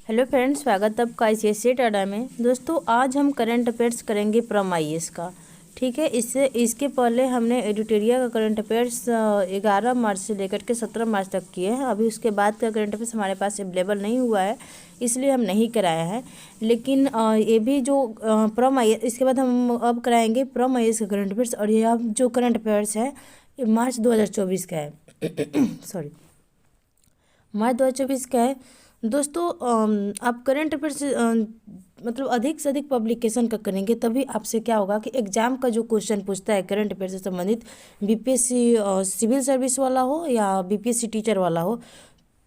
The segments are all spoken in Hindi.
हेलो फ्रेंड्स, स्वागत है आपका ICSE टाटा में। दोस्तों, आज हम करंट अफेयर्स करेंगे प्रम IAS का। ठीक है, इसके पहले हमने एडिटोरिया का करंट अफेयर्स 11 मार्च से लेकर के 17 मार्च तक किए हैं। अभी उसके बाद का करंट अफेयर्स हमारे पास अवेलेबल नहीं हुआ है, इसलिए हम नहीं कराया है। लेकिन ये भी जो प्रम IAS, इसके बाद हम अब कराएंगे प्रम IAS का करंट अफेयर्स। और ये अब जो करंट अफेयर्स है ये मार्च 2024 का है। सॉरी, मार्च 2024 का है। दोस्तों, आप करंट अफेयर्स मतलब अधिक से अधिक पब्लिकेशन का करेंगे, तभी आपसे क्या होगा कि एग्जाम का जो क्वेश्चन पूछता है करंट अफेयर से संबंधित, BPSC सिविल सर्विस वाला हो या BPSC टीचर वाला हो,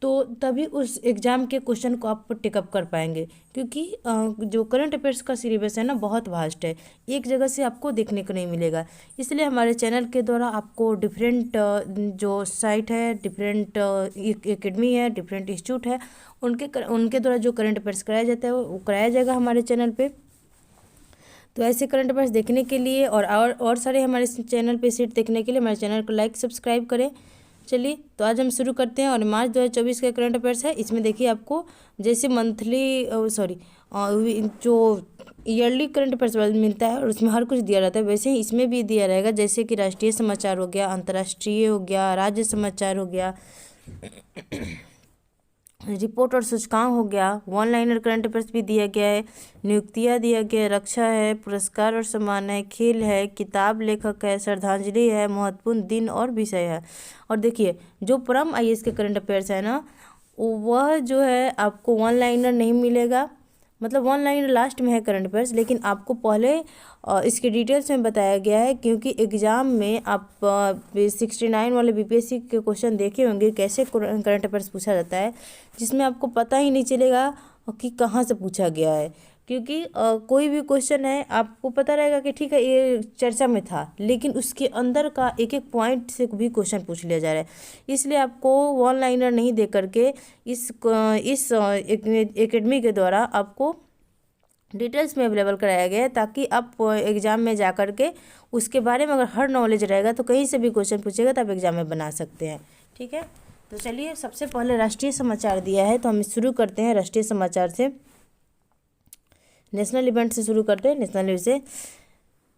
तो तभी उस एग्ज़ाम के क्वेश्चन को आप टेकअप कर पाएंगे। क्योंकि जो करंट अफेयर्स का सिलेबस है ना, बहुत वास्ट है, एक जगह से आपको देखने को नहीं मिलेगा। इसलिए हमारे चैनल के द्वारा आपको डिफरेंट जो साइट है, डिफरेंट एकेडमी है, डिफरेंट इंस्टीट्यूट है, उनके द्वारा जो करंट अफेयर्स कराया जाता है वो कराया जाएगा हमारे चैनल पे। तो ऐसे करंट अफेयर्स देखने के लिए और सारे हमारे चैनल पे सेट देखने के लिए हमारे चैनल को लाइक सब्सक्राइब करें। चलिए, तो आज हम शुरू करते हैं। और मार्च 2024 का करंट अफेयर्स है। इसमें देखिए, आपको जैसे मंथली जो ईयरली करंट अफेयर्स मिलता है और उसमें हर कुछ दिया रहता है, वैसे ही इसमें भी दिया रहेगा। जैसे कि राष्ट्रीय समाचार हो गया, अंतर्राष्ट्रीय हो गया, राज्य समाचार हो गया, रिपोर्ट और सूचकांक हो गया, वन लाइनर करंट अफेयर्स भी दिया गया है, नियुक्तियां दिया गया है, रक्षा है, पुरस्कार और सम्मान है, खेल है, किताब लेखक है, श्रद्धांजलि है, महत्वपूर्ण दिन और विषय है। और देखिए, जो प्रम IAS के करंट अफेयर्स है ना, वह जो है आपको वन लाइनर नहीं मिलेगा। मतलब वन लाइनर लास्ट में है करंट अफेयर्स, लेकिन आपको पहले इसके डिटेल्स में बताया गया है। क्योंकि एग्ज़ाम में आप 69 वाले BPSC के क्वेश्चन देखे होंगे, कैसे करंट अफेयर्स पूछा जाता है, जिसमें आपको पता ही नहीं चलेगा कि कहाँ से पूछा गया है। क्योंकि कोई भी क्वेश्चन है, आपको पता रहेगा कि ठीक है ये चर्चा में था, लेकिन उसके अंदर का एक एक पॉइंट से भी क्वेश्चन पूछ लिया जा रहा है। इसलिए आपको वन लाइनर नहीं दे करके इस एकेडमी के द्वारा आपको डिटेल्स में अवेलेबल कराया गया है, ताकि आप एग्ज़ाम में जा कर के उसके बारे में अगर हर नॉलेज रहेगा तो कहीं से भी क्वेश्चन पूछेगा तो आप एग्ज़ाम में बना सकते हैं। ठीक है, तो चलिए, सबसे पहले राष्ट्रीय समाचार दिया है, तो हम शुरू करते हैं राष्ट्रीय समाचार से। नेशनल इवेंट से शुरू करते हैं, नेशनल न्यूज़ से।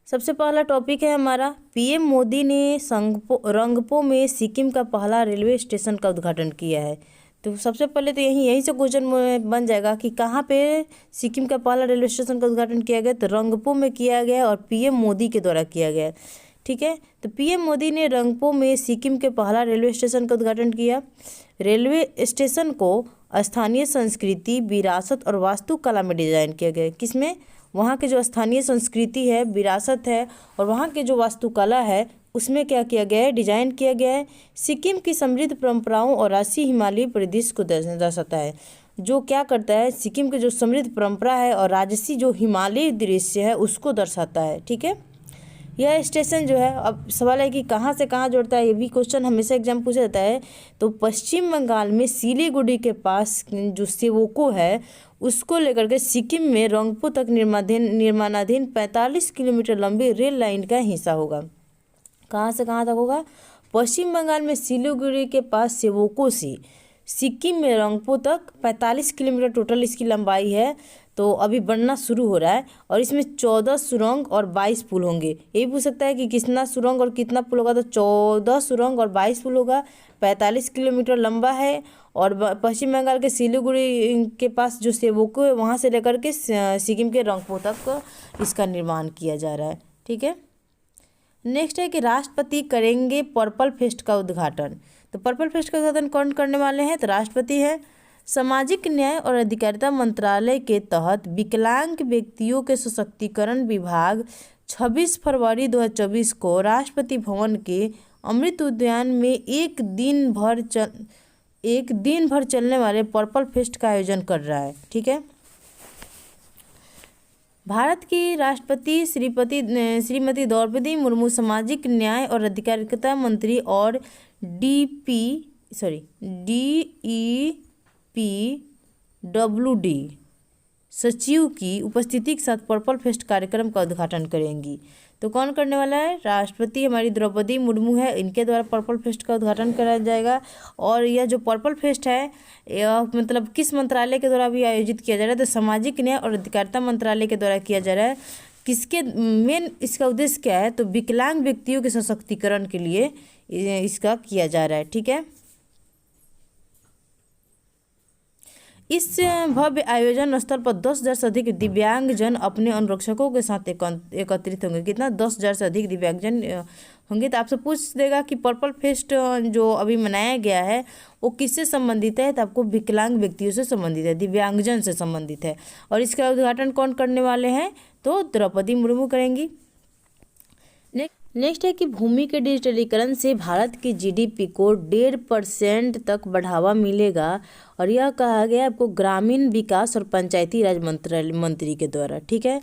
सबसे पहला टॉपिक है हमारा, PM मोदी ने रंगपो में सिक्किम का पहला रेलवे स्टेशन का उद्घाटन किया है। तो सबसे पहले तो यहीं से क्वेश्चन बन जाएगा कि कहाँ पे सिक्किम का पहला रेलवे स्टेशन का उद्घाटन किया गया। तो रंगपो में किया गया और PM मोदी के द्वारा किया गया। ठीक है, तो PM मोदी ने रंगपो में सिक्किम के पहला रेलवे स्टेशन का उद्घाटन किया। रेलवे स्टेशन को स्थानीय संस्कृति, विरासत और वास्तुकला में डिजाइन किया गया। किसमें? वहाँ के जो स्थानीय संस्कृति है, विरासत है और वहाँ के जो वास्तुकला है, उसमें क्या किया गया है, डिजाइन किया गया है। सिक्किम की समृद्ध परंपराओं और राष्ट्रीय हिमालयी परिदृश्य को दर्शाता है। जो क्या करता है, सिक्किम की जो समृद्ध परंपरा है और राजसी जो हिमालयी दृश्य है उसको दर्शाता है। ठीक है, यह स्टेशन जो है, अब सवाल है कि कहाँ से कहाँ जोड़ता है, ये भी क्वेश्चन हमेशा एग्जाम पूछा जाता है। तो पश्चिम बंगाल में सिलीगुड़ी के पास जो सेवोको है, उसको लेकर के सिक्किम में रंगपो तक निर्माणाधीन 45 किलोमीटर लंबी रेल लाइन का हिस्सा होगा। कहाँ से कहाँ तक होगा? पश्चिम बंगाल में सिलीगुड़ी के पास सेवोको से सिक्किम में रंगपो तक 45 किलोमीटर टोटल इसकी लंबाई है। तो अभी बनना शुरू हो रहा है और इसमें 14 सुरंग और 22 पुल होंगे। यही पूछ सकता है कि कितना सुरंग और कितना पुल होगा, तो 14 सुरंग और 22 पुल होगा। 45 किलोमीटर लंबा है और पश्चिम बंगाल के सिलीगुड़ी के पास जो सेवोको है, वहाँ से लेकर के सिक्किम के रंगपो तक इसका निर्माण किया जा रहा है। ठीक है, नेक्स्ट है कि राष्ट्रपति करेंगे पर्पल फेस्ट का उद्घाटन। तो पर्पल फेस्ट का उद्घाटन कौन करने वाले हैं? तो राष्ट्रपति है। सामाजिक न्याय और अधिकारिता मंत्रालय के तहत विकलांग व्यक्तियों के सशक्तिकरण विभाग 26 फरवरी 2024 को राष्ट्रपति भवन के अमृत उद्यान में एक दिन भर चलने वाले पर्पल फेस्ट का आयोजन कर रहा है। ठीक है, भारत की राष्ट्रपति श्रीमती द्रौपदी मुर्मू सामाजिक न्याय और अधिकारिता मंत्री और DEPWD सचिव की उपस्थिति के साथ पर्पल फेस्ट कार्यक्रम का उद्घाटन करेंगी। तो कौन करने वाला है? राष्ट्रपति हमारी द्रौपदी मुर्मू है, इनके द्वारा पर्पल फेस्ट का उद्घाटन कराया जाएगा। और यह जो पर्पल फेस्ट है यह मतलब किस मंत्रालय के द्वारा भी आयोजित किया जा रहा है? तो सामाजिक न्याय और अधिकारिता मंत्रालय के द्वारा किया जा रहा है। किसके मेन इसका उद्देश्य क्या है? तो विकलांग व्यक्तियों के सशक्तिकरण के लिए इसका किया जा रहा है। ठीक है, इस भव्य आयोजन स्थल पर 10,000 से अधिक दिव्यांगजन अपने अनुरक्षकों के साथ एकत्रित होंगे। कितना? 10,000 से अधिक दिव्यांगजन होंगे। तो आपसे पूछ देगा कि पर्पल फेस्ट जो अभी मनाया गया है वो किससे संबंधित है? तो आपको विकलांग व्यक्तियों से संबंधित है, दिव्यांगजन से संबंधित है। और इसका उद्घाटन कौन करने वाले हैं? तो द्रौपदी मुर्मू करेंगी। नेक्स्ट है कि भूमि के डिजिटलीकरण से भारत की जीडीपी को 1.5% तक बढ़ावा मिलेगा। और यह कहा गया आपको ग्रामीण विकास और पंचायती राज मंत्री के द्वारा। ठीक है,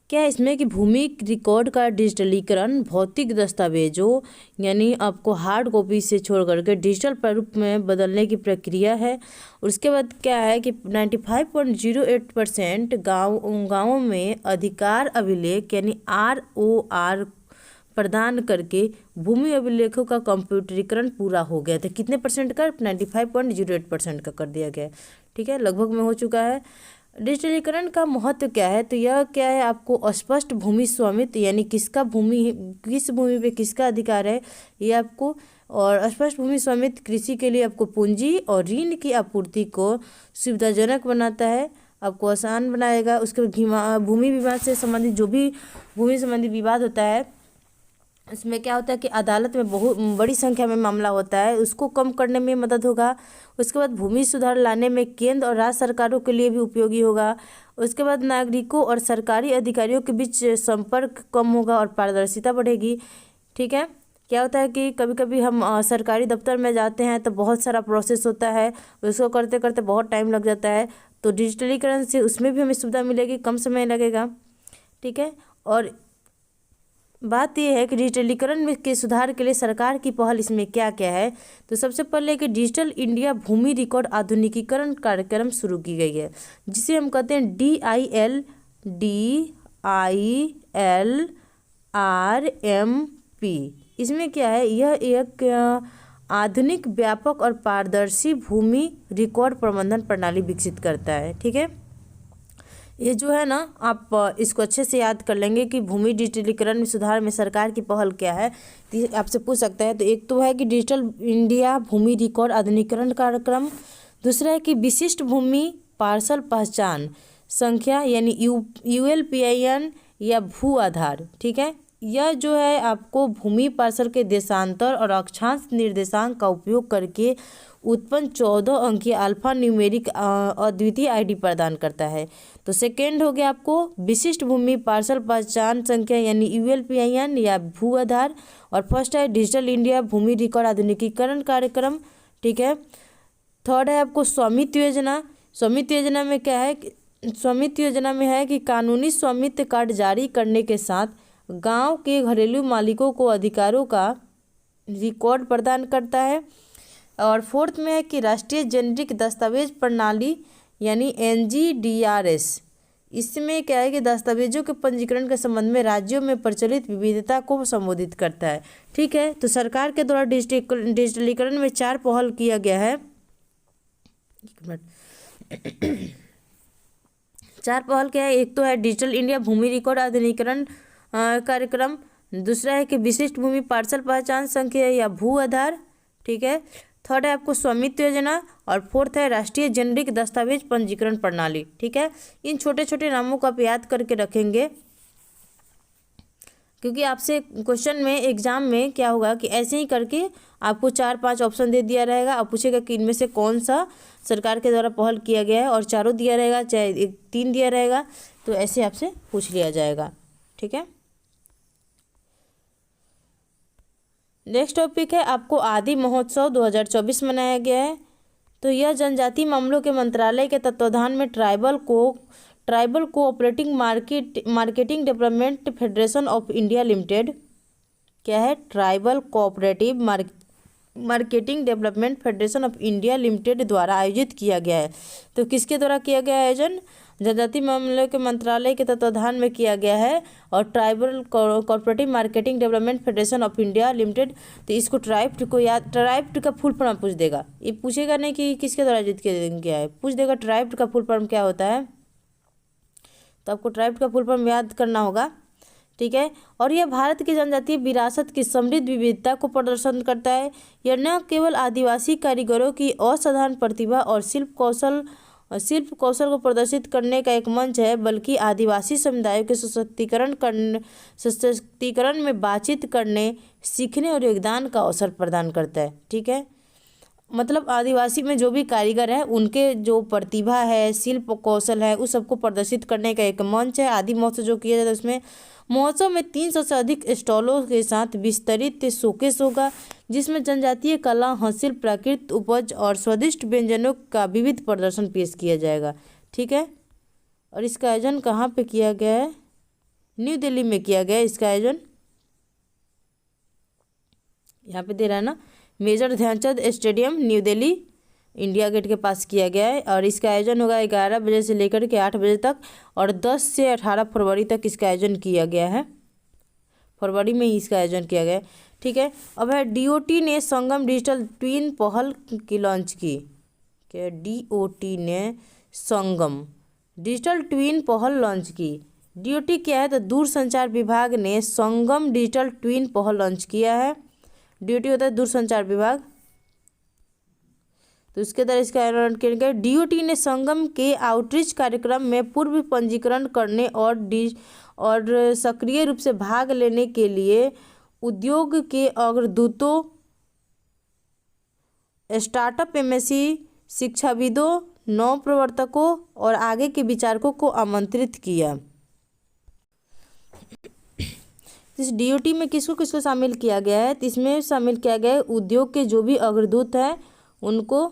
क्या है इसमें कि भूमि रिकॉर्ड का डिजिटलीकरण भौतिक दस्तावेजों यानी आपको हार्ड कॉपी से छोड़ करके डिजिटल प्रारूप में बदलने की प्रक्रिया है। और उसके बाद क्या है कि 95.08% गाँवों में अधिकार अभिलेख यानी ROR प्रदान करके भूमि अभिलेखों का कंप्यूटरीकरण पूरा हो गया था। कितने परसेंट का? 95.08% का कर दिया गया। ठीक है, लगभग में हो चुका है। डिजिटलीकरण का महत्व क्या है? तो यह क्या है आपको स्पष्ट भूमि स्वामित्व यानी किस भूमि पे किसका अधिकार है ये आपको, और स्पष्ट भूमि स्वामित्व कृषि के लिए आपको पूंजी और ऋण की आपूर्ति को सुविधाजनक बनाता है, आपको आसान बनाएगा। उसके बाद भूमि विवाद से संबंधित जो भी भूमि संबंधी विवाद होता है इसमें क्या होता है कि अदालत में बहुत बड़ी संख्या में मामला होता है, उसको कम करने में मदद होगा। उसके बाद भूमि सुधार लाने में केंद्र और राज्य सरकारों के लिए भी उपयोगी होगा। उसके बाद नागरिकों और सरकारी अधिकारियों के बीच संपर्क कम होगा और पारदर्शिता बढ़ेगी। ठीक है, क्या होता है कि कभी कभी हम सरकारी दफ्तर में जाते हैं तो बहुत सारा प्रोसेस होता है, उसको करते करते बहुत टाइम लग जाता है। तो डिजिटलीकरण से उसमें भी हमें सुविधा मिलेगी, कम समय लगेगा। ठीक है, और बात यह है कि डिजिटलीकरण में के सुधार के लिए सरकार की पहल इसमें क्या क्या है? तो सबसे पहले कि डिजिटल इंडिया भूमि रिकॉर्ड आधुनिकीकरण कार्यक्रम शुरू की गई है, जिसे हम कहते हैं DILRMP। इसमें क्या है? यह एक आधुनिक, व्यापक और पारदर्शी भूमि रिकॉर्ड प्रबंधन प्रणाली विकसित करता है। ठीक है, ये जो है ना आप इसको अच्छे से याद कर लेंगे कि भूमि डिजिटलीकरण में सुधार में सरकार की पहल क्या है, तो आपसे पूछ सकता है। तो एक तो है कि डिजिटल इंडिया भूमि रिकॉर्ड आधुनिकीकरण कार्यक्रम, दूसरा है कि विशिष्ट भूमि पार्सल पहचान संख्या यानी ULPIN या भू आधार। ठीक है, यह जो है आपको भूमि पार्सल के देशांतर और अक्षांश निर्देशांक का उपयोग करके उत्पन्न 14 अंकीय अल्फा न्यूमेरिक अद्वितीय ID प्रदान करता है। तो सेकेंड हो गया आपको विशिष्ट भूमि पार्सल पहचान संख्या यानी ULPIN या भू आधार, और फर्स्ट है डिजिटल इंडिया भूमि रिकॉर्ड आधुनिकीकरण कार्यक्रम। ठीक है, थर्ड है आपको स्वामित्व योजना। स्वामित्व योजना में क्या है? स्वामित्व योजना में है कि कानूनी स्वामित्व कार्ड जारी करने के साथ गांव के घरेलू मालिकों को अधिकारों का रिकॉर्ड प्रदान करता है। और फोर्थ में है कि राष्ट्रीय जेनेरिक दस्तावेज प्रणाली यानी NGDRS। इसमें क्या है कि दस्तावेजों के पंजीकरण के संबंध में राज्यों में प्रचलित विविधता को संबोधित करता है। ठीक है, तो सरकार के द्वारा डिजिटलीकरण में 4 पहल किया गया है। 4 पहल क्या है? एक तो है डिजिटल इंडिया भूमि रिकॉर्ड आधुनिकीकरण कार्यक्रम, दूसरा है कि विशिष्ट भूमि पार्सल पहचान संख्या या भू आधार। ठीक है, थर्ड है आपको स्वामित्व योजना, और फोर्थ है राष्ट्रीय जेनेरिक दस्तावेज पंजीकरण प्रणाली। ठीक है, इन छोटे छोटे नामों को आप याद करके रखेंगे, क्योंकि आपसे क्वेश्चन में एग्जाम में क्या होगा कि ऐसे ही करके आपको 4-5 ऑप्शन दे दिया रहेगा और पूछेगा कि इनमें से कौन सा सरकार के द्वारा पहल किया गया है, और चारों दिया रहेगा चाहे 3 दिया रहेगा, तो ऐसे आपसे पूछ लिया जाएगा। ठीक है, नेक्स्ट टॉपिक है आपको आदि महोत्सव 2024 मनाया गया है। तो यह जनजाति मामलों के मंत्रालय के तत्वाधान में tribal cooperative marketing development federation of India limited, क्या है? Tribal cooperative marketing development federation of India limited द्वारा आयोजित किया गया है। तो किसके द्वारा किया गया आयोजन? जनजातीय मामलों के मंत्रालय के तत्वाधान में किया गया है। और tribal corporative marketing development federation of India limited, तो इसको ट्राइब्ड को याद, ट्राइब्ड का फुल फॉर्म पूछ देगा, ये पूछेगा नहीं कि किसके द्वारा आयोजित किया गया है, पूछ देगा ट्राइब्ड का फुल फॉर्म क्या होता है। तो आपको ट्राइब्ड का फुल फॉर्म याद करना होगा, ठीक है। और यह भारत की जनजातीय विरासत की समृद्ध विविधता को प्रदर्शन करता है। यह न केवल आदिवासी कारीगरों की असाधारण प्रतिभा और शिल्प कौशल को प्रदर्शित करने का एक मंच है, बल्कि आदिवासी समुदायों के सशक्तिकरण में बातचीत करने, सीखने और योगदान का अवसर प्रदान करता है, ठीक है। मतलब आदिवासी में जो भी कारीगर है उनके जो प्रतिभा है, शिल्प कौशल है, उस सबको प्रदर्शित करने का एक मंच है। आदि महोत्सव जो किया जाता है उसमें महोत्सव में 300 से अधिक स्टॉलों के साथ विस्तरित शोकेस होगा, जिसमें जनजातीय कला, हस्तशिल्प, प्राकृतिक उपज और स्वादिष्ट व्यंजनों का विविध प्रदर्शन पेश किया जाएगा, ठीक है। और इसका आयोजन कहाँ पे किया गया है? न्यू दिल्ली में किया गया है इसका आयोजन। यहाँ पे दे रहा है ना, major Dhyanchand stadium new Delhi India Gate के पास किया गया है। और इसका आयोजन होगा 11 बजे से लेकर के 8 बजे तक, और 10 से 18 फरवरी तक इसका आयोजन किया गया है। फरवरी में ही इसका आयोजन किया गया है, ठीक है। अब है DOT ने संगम डिजिटल ट्विन पहल की लॉन्च की। क्या DOT ने संगम डिजिटल ट्विन पहल लॉन्च की। DOT क्या है? तो दूरसंचार विभाग ने संगम डिजिटल ट्विन पहल लॉन्च किया है। DOT होता है दूरसंचार विभाग, तो इसके द्वारा इसका आयोजन किया गया। DOT ने संगम के आउटरीच कार्यक्रम में पूर्व पंजीकरण करने और सक्रिय रूप से भाग लेने के लिए उद्योग के अग्रदूतों, स्टार्टअप, MSC शिक्षाविदों, नवप्रवर्तकों और आगे के विचारकों को आमंत्रित किया। इस DOT में किसको किसको शामिल किया गया है? तो इसमें शामिल किया गया है उद्योग के जो भी अग्रदूत हैं उनको,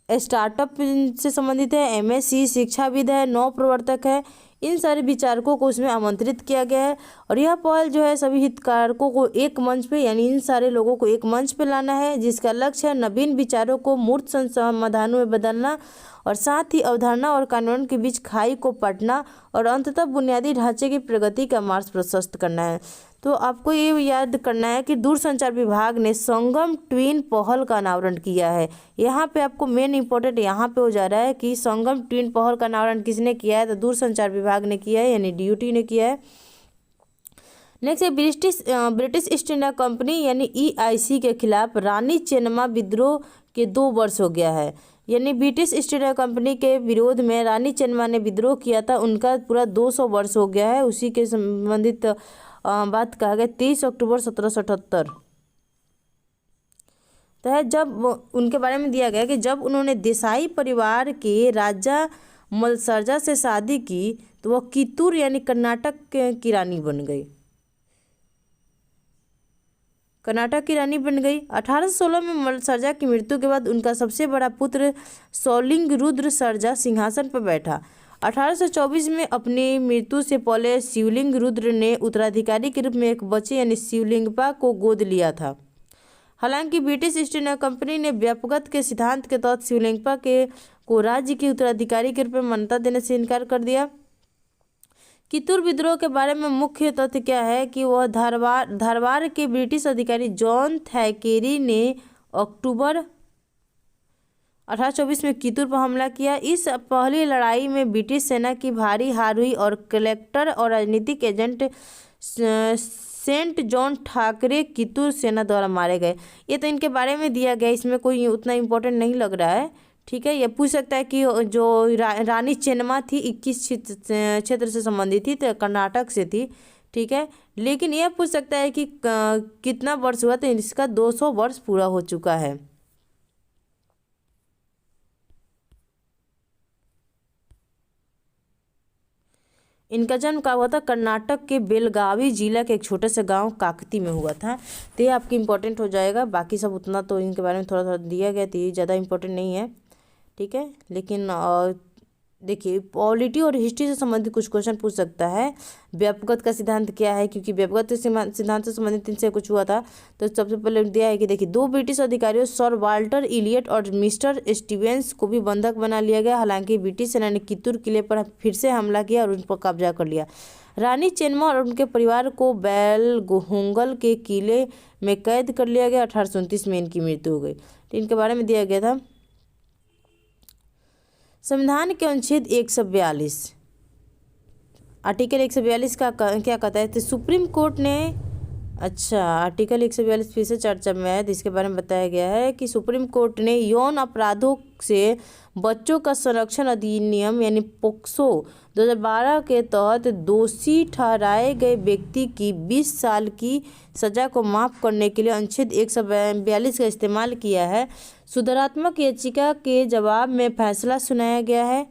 स्टार्टअप से संबंधित है, MSC शिक्षाविद है, नवप्रवर्तक है, इन सारे विचारकों को उसमें आमंत्रित किया गया है। और यह पहल जो है सभी हितधारकों को एक मंच पे, यानी इन सारे लोगों को एक मंच पे लाना है, जिसका लक्ष्य है नवीन विचारों को मूर्त समाधानों में बदलना और साथ ही अवधारणा और कानून के बीच खाई को पाटना और अंततः बुनियादी ढांचे की प्रगति का मार्ग प्रशस्त करना है। तो आपको ये याद करना है कि दूरसंचार विभाग ने संगम ट्विन पहल का अनावरण किया है। यहाँ पे आपको मेन इंपॉर्टेंट यहाँ पे हो जा रहा है कि संगम ट्विन पहल का अनावरण किसने किया है? तो दूरसंचार विभाग ने किया है, यानी DOT ने किया है। नेक्स्ट है ब्रिटिश ईस्ट इंडिया कंपनी यानी EIC के खिलाफ रानी चेन्नम्मा विद्रोह के 2 वर्ष हो गया है। यानी ब्रिटिश ईस्ट इंडिया कंपनी के विरोध में रानी चेन्नम्मा ने विद्रोह किया था, उनका पूरा 200 वर्ष हो गया है। उसी के संबंधित बात कहा गया 23 अक्टूबर 1778 तो है, जब उनके बारे में दिया गया कि जब उन्होंने देसाई परिवार के राजा मलसरजा से शादी की तो वह कित्तूर यानी कर्नाटक की रानी बन गई। कर्नाटक की रानी बन गई। 1816 में मलसरजा की मृत्यु के बाद उनका सबसे बड़ा पुत्र सौलिंग रुद्र सरजा सिंहासन पर बैठा। 1824 में अपनी मृत्यु से पहले शिवलिंग रुद्र ने उत्तराधिकारी के रूप में एक बच्चे यानी शिवलिंगपा को गोद लिया था। हालांकि ब्रिटिश ईस्ट इंडिया कंपनी ने व्यापकता के सिद्धांत के तहत शिवलिंगपा को राज्य के उत्तराधिकारी के रूप में मान्यता देने से इनकार कर दिया। कित्तूर विद्रोह के बारे में मुख्य तथ्य क्या है कि वह धारवाड़ के ब्रिटिश अधिकारी जॉन थैकेरी ने अक्टूबर 1824 में कित्तूर पर हमला किया। इस पहली लड़ाई में ब्रिटिश सेना की भारी हार हुई और कलेक्टर और राजनीतिक agent saint John Thackeray Kittur सेना द्वारा मारे गए। ये तो इनके बारे में दिया गया, इसमें कोई उतना इम्पोर्टेंट नहीं लग रहा है, ठीक है। ये पूछ सकता है कि जो रानी चेन्नम्मा थी 21 क्षेत्र से संबंधित थी, तो कर्नाटक से थी, ठीक है। लेकिन यह पूछ सकता है कि कितना वर्ष हुआ, तो इसका 200 वर्ष पूरा हो चुका है। इनका जन्म कहाँ हुआ था? कर्नाटक के बेलगावी जिला के एक छोटे से गांव काकती में हुआ था। तो ये आपकी इंपॉर्टेंट हो जाएगा। बाकी सब उतना तो इनके बारे में थोड़ा थोड़ा दिया गया, तो ये ज़्यादा इंपॉर्टेंट नहीं है, ठीक है। लेकिन देखिए पॉलिटी और हिस्ट्री से संबंधित कुछ क्वेश्चन पूछ सकता है। व्यापकता का सिद्धांत क्या है, क्योंकि व्यापकता सिद्धांत से संबंधित इनसे कुछ हुआ था। तो सबसे पहले दिया है कि देखिए 2 ब्रिटिश अधिकारियों सर वाल्टर इलियट और मिस्टर स्टीवेंस को भी बंधक बना लिया गया। हालांकि ब्रिटिश सेना ने कित्तूर किले पर फिर से हमला किया और उन पर कब्जा कर लिया। रानी चेन्नम्मा और उनके परिवार को बैलहोंगल के किले में कैद कर लिया गया। 1829 में इनकी मृत्यु हो गई। तो इनके बारे में दिया गया था। संविधान के अनुच्छेद 142 आर्टिकल 142 का क्या कहता है, तो सुप्रीम कोर्ट ने आर्टिकल 142 फिर से चर्चा में है। तो इसके बारे में बताया गया है कि सुप्रीम कोर्ट ने यौन अपराधों से बच्चों का संरक्षण अधिनियम यानी पोक्सो 2012 के तहत दोषी ठहराए गए व्यक्ति की 20 साल की सजा को माफ़ करने के लिए अनुच्छेद 142 का इस्तेमाल किया है। सुधारात्मक याचिका के जवाब में फैसला सुनाया गया है।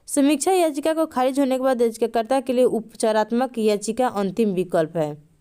समीक्षा याचिका को खारिज होने के बाद याचिकाकर्ता के लिए उपचारात्मक याचिका अंतिम विकल्प है।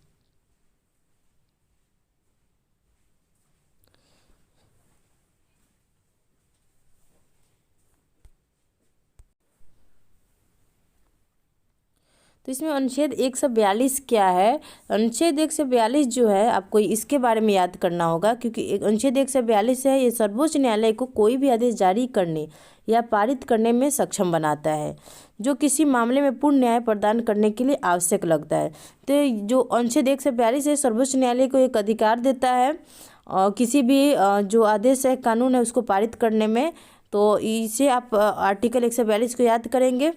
तो इसमें अनुच्छेद 142 क्या है। अनुच्छेद 142 जो है आपको इसके बारे में याद करना होगा, क्योंकि अनुच्छेद 142 है, ये सर्वोच्च न्यायालय को कोई भी आदेश जारी करने या पारित करने में सक्षम बनाता है जो किसी मामले में पूर्ण न्याय प्रदान करने के लिए आवश्यक लगता है। तो जो अनुच्छेद 142 है सर्वोच्च न्यायालय को एक अधिकार देता है और किसी भी जो आदेश है कानून है उसको पारित करने में। तो इसे आप आर्टिकल 142 को याद करेंगे।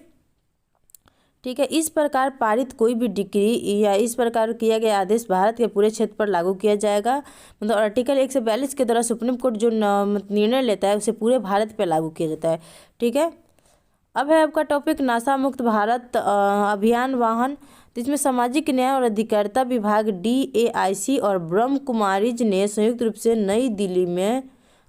ठीक है, इस प्रकार पारित कोई भी डिक्री या इस प्रकार किया गया आदेश भारत के पूरे क्षेत्र पर लागू किया जाएगा। मतलब आर्टिकल 142 के द्वारा सुप्रीम कोर्ट जो निर्णय लेता है उसे पूरे भारत पर लागू किया जाता है। ठीक है, अब है आपका टॉपिक नासा मुक्त भारत अभियान वाहन। तो इसमें सामाजिक न्याय और अधिकारिता विभाग DAIC और ब्रह्म कुमारीज ने संयुक्त रूप से नई दिल्ली में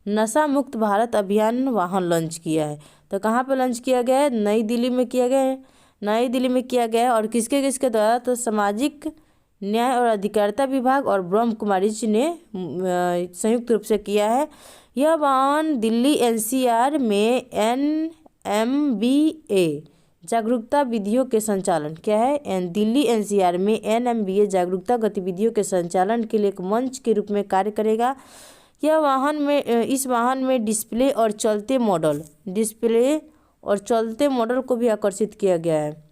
नशा मुक्त भारत अभियान वाहन लॉन्च किया है। तो कहाँ पर लॉन्च किया गया है, नई दिल्ली में किया गया है। नई दिल्ली में किया गया है और किसके किसके द्वारा, तो सामाजिक न्याय और अधिकारिता विभाग और ब्रह्म कुमारीज ने संयुक्त रूप से किया है। यह वाहन दिल्ली NCR में NMBA जागरूकता विधियों के संचालन क्या है, दिल्ली NCR में NMBA जागरूकता गतिविधियों के संचालन के लिए एक मंच के रूप में कार्य करेगा। इस वाहन में डिस्प्ले और चलते मॉडल को भी आकर्षित किया गया है।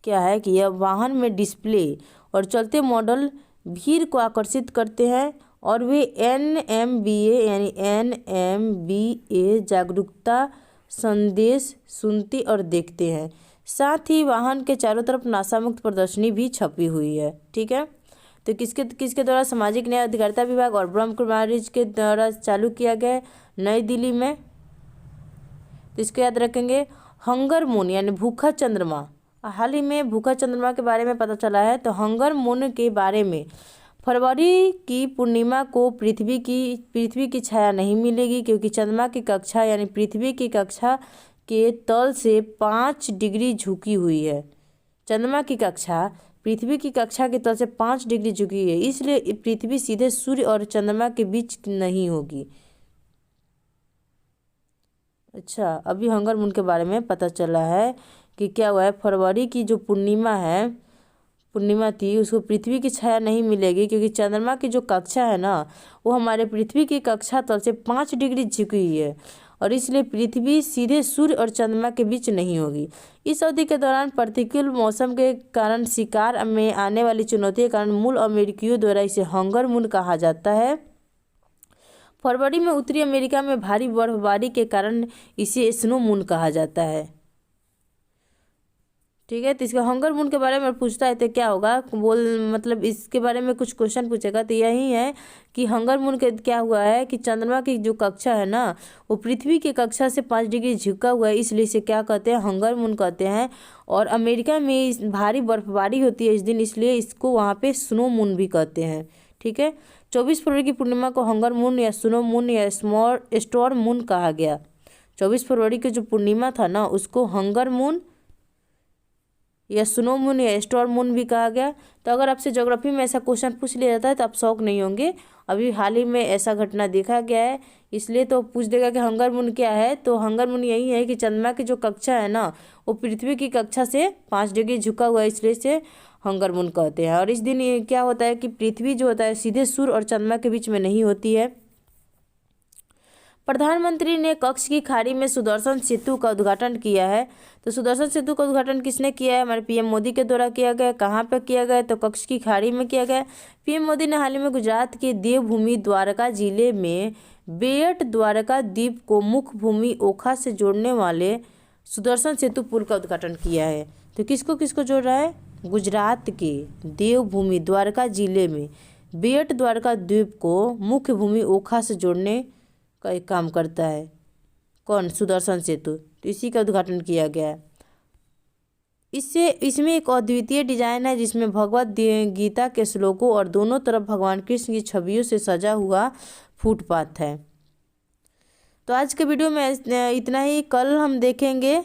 क्या है कि यह वाहन में डिस्प्ले और चलते मॉडल भीड़ को आकर्षित करते हैं और वे NMBA यानी NMBA जागरूकता संदेश सुनते और देखते हैं। साथ ही वाहन के चारों तरफ नशा मुक्त प्रदर्शनी भी छपी हुई है। ठीक है, तो किसके द्वारा, सामाजिक न्याय अधिकारिता विभाग और ब्रह्म कुमारीज के द्वारा चालू किया गया नई दिल्ली में। तो इसको याद रखेंगे। हंगर मून यानी भूखा चंद्रमा, हाल ही में भूखा चंद्रमा के बारे में पता चला है। तो हंगर मून के बारे में फरवरी की पूर्णिमा को पृथ्वी की छाया नहीं मिलेगी, क्योंकि चंद्रमा की कक्षा यानी पृथ्वी की कक्षा के तल से 5 डिग्री झुकी हुई है। चंद्रमा की कक्षा पृथ्वी की कक्षा के तल से 5 डिग्री झुकी है, इसलिए पृथ्वी सीधे सूर्य और चंद्रमा के बीच नहीं होगी। अच्छा, अभी हंगर मून के बारे में पता चला है कि क्या हुआ है, फरवरी की जो पूर्णिमा थी उसको पृथ्वी की छाया नहीं मिलेगी, क्योंकि चंद्रमा की जो कक्षा है ना वो हमारे पृथ्वी की कक्षा तल से 5 डिग्री झुकी हुई है और इसलिए पृथ्वी सीधे सूर्य और चंद्रमा के बीच नहीं होगी। इस अवधि के दौरान प्रतिकूल मौसम के कारण शिकार में आने वाली चुनौती के कारण मूल अमेरिकियों द्वारा इसे हंगर मून कहा जाता है। फरवरी में उत्तरी अमेरिका में भारी बर्फबारी के कारण इसे स्नो मून कहा जाता है। ठीक है, तो इसका हंगर मून के बारे में पूछता है तो क्या होगा, मतलब इसके बारे में कुछ क्वेश्चन पूछेगा तो यही है कि हंगर मून के क्या हुआ है कि चंद्रमा की जो कक्षा है ना वो पृथ्वी की कक्षा से 5 डिग्री झुका हुआ है, इसलिए इसे क्या कहते हैं, हंगर मून कहते हैं। और अमेरिका में भारी बर्फबारी होती है इस दिन, इसलिए इसको वहाँ पे स्नो मून भी कहते हैं। ठीक है, 24 फरवरी की पूर्णिमा को हंगर मून या स्नो मून या स्टॉर्म मून कहा गया। 24 फरवरी की जो पूर्णिमा था ना उसको हंगर मून या स्नो मून या स्टॉर्म मून भी कहा गया। तो अगर आपसे ज्योग्राफी में ऐसा क्वेश्चन पूछ लिया जाता है तो आप शौक नहीं होंगे, अभी हाल ही में ऐसा घटना देखा गया है, इसलिए तो पूछ देगा कि हंगर मून क्या है। तो हंगर मून यही है कि चंद्रमा की जो कक्षा है ना वो पृथ्वी की कक्षा से 5 डिग्री झुका हुआ है, इसलिए से हंगर मून कहते हैं। और इस दिन ये क्या होता है कि पृथ्वी जो होता है सीधे सूर्य और चंद्रमा के बीच में नहीं होती है। प्रधानमंत्री ने कच्छ की खाड़ी में सुदर्शन सेतु का उद्घाटन किया है। तो सुदर्शन सेतु का उद्घाटन किसने किया है? हमारे पीएम मोदी के द्वारा किया गया। कहाँ पर किया गया? तो कच्छ की खाड़ी में किया गया। पीएम मोदी ने हाल ही में गुजरात के देवभूमि द्वारका जिले में बेट द्वारका द्वीप को मुख्य भूमि ओखा से जोड़ने वाले सुदर्शन सेतु पुल का उद्घाटन किया है। तो किसको किसको जोड़ रहा है? गुजरात के देवभूमि द्वारका जिले में बेट द्वारका द्वीप को मुख्य भूमि ओखा से जोड़ने का एक काम करता है। कौन? सुदर्शन सेतु। तो इसी का उद्घाटन किया गया है। इसमें एक अद्वितीय डिजाइन है जिसमें भगवत गीता के श्लोकों और दोनों तरफ भगवान कृष्ण की छवियों से सजा हुआ फुटपाथ है। तो आज के वीडियो में इतना ही। कल हम देखेंगे,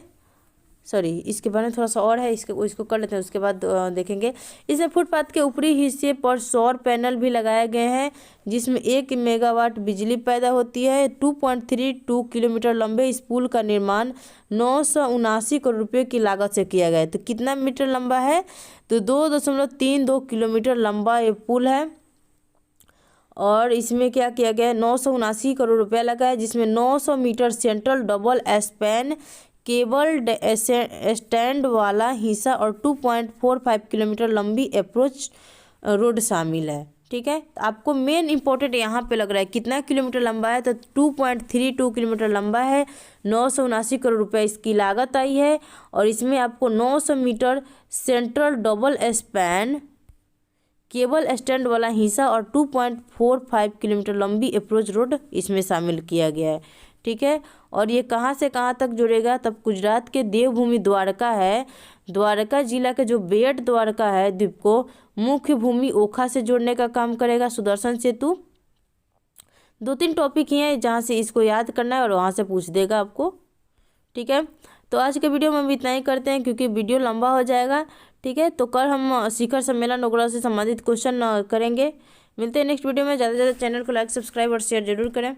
इसके बारे में थोड़ा सा और है, इसको कर लेते हैं, उसके बाद देखेंगे। इसमें फुटपाथ के ऊपरी हिस्से पर सौर पैनल भी लगाए गए हैं जिसमें 1 मेगावाट बिजली पैदा होती है। 2.32 किलोमीटर लंबे इस पुल का निर्माण 979 करोड़ रुपये की लागत से किया गया है। तो कितना मीटर लंबा है? तो 2.32 किलोमीटर लंबा ये पुल है। और इसमें क्या किया गया है? 979 करोड़ रुपया लगा है, जिसमें 900 metre central double span cable stand वाला हिस्सा और 2.45 किलोमीटर लंबी अप्रोच रोड शामिल है। ठीक है, तो आपको मेन इंपॉर्टेंट यहाँ पे लग रहा है कितना किलोमीटर लंबा है? तो 2.32 किलोमीटर लंबा है, 979 करोड़ रुपये इसकी लागत आई है। और इसमें आपको 900 metre central double span cable stand वाला हिस्सा और 2.45 किलोमीटर लंबी अप्रोच रोड इसमें शामिल किया गया है। ठीक है, और ये कहाँ से कहाँ तक जुड़ेगा? तब गुजरात के देवभूमि द्वारका है, द्वारका जिला के जो बेट द्वारका है द्वीप को मुख्य भूमि ओखा से जोड़ने का काम करेगा सुदर्शन सेतु। 2-3 टॉपिक ही हैं जहाँ से इसको याद करना है और वहाँ से पूछ देगा आपको। ठीक है, तो आज के वीडियो में हम इतना ही करते हैं क्योंकि वीडियो लंबा हो जाएगा। ठीक है, तो कल हम शिखर सम्मेलन वगैरह से संबंधित क्वेश्चन करेंगे। मिलते हैं नेक्स्ट वीडियो में। ज़्यादा से ज़्यादा चैनल को लाइक, सब्सक्राइब और शेयर जरूर करें।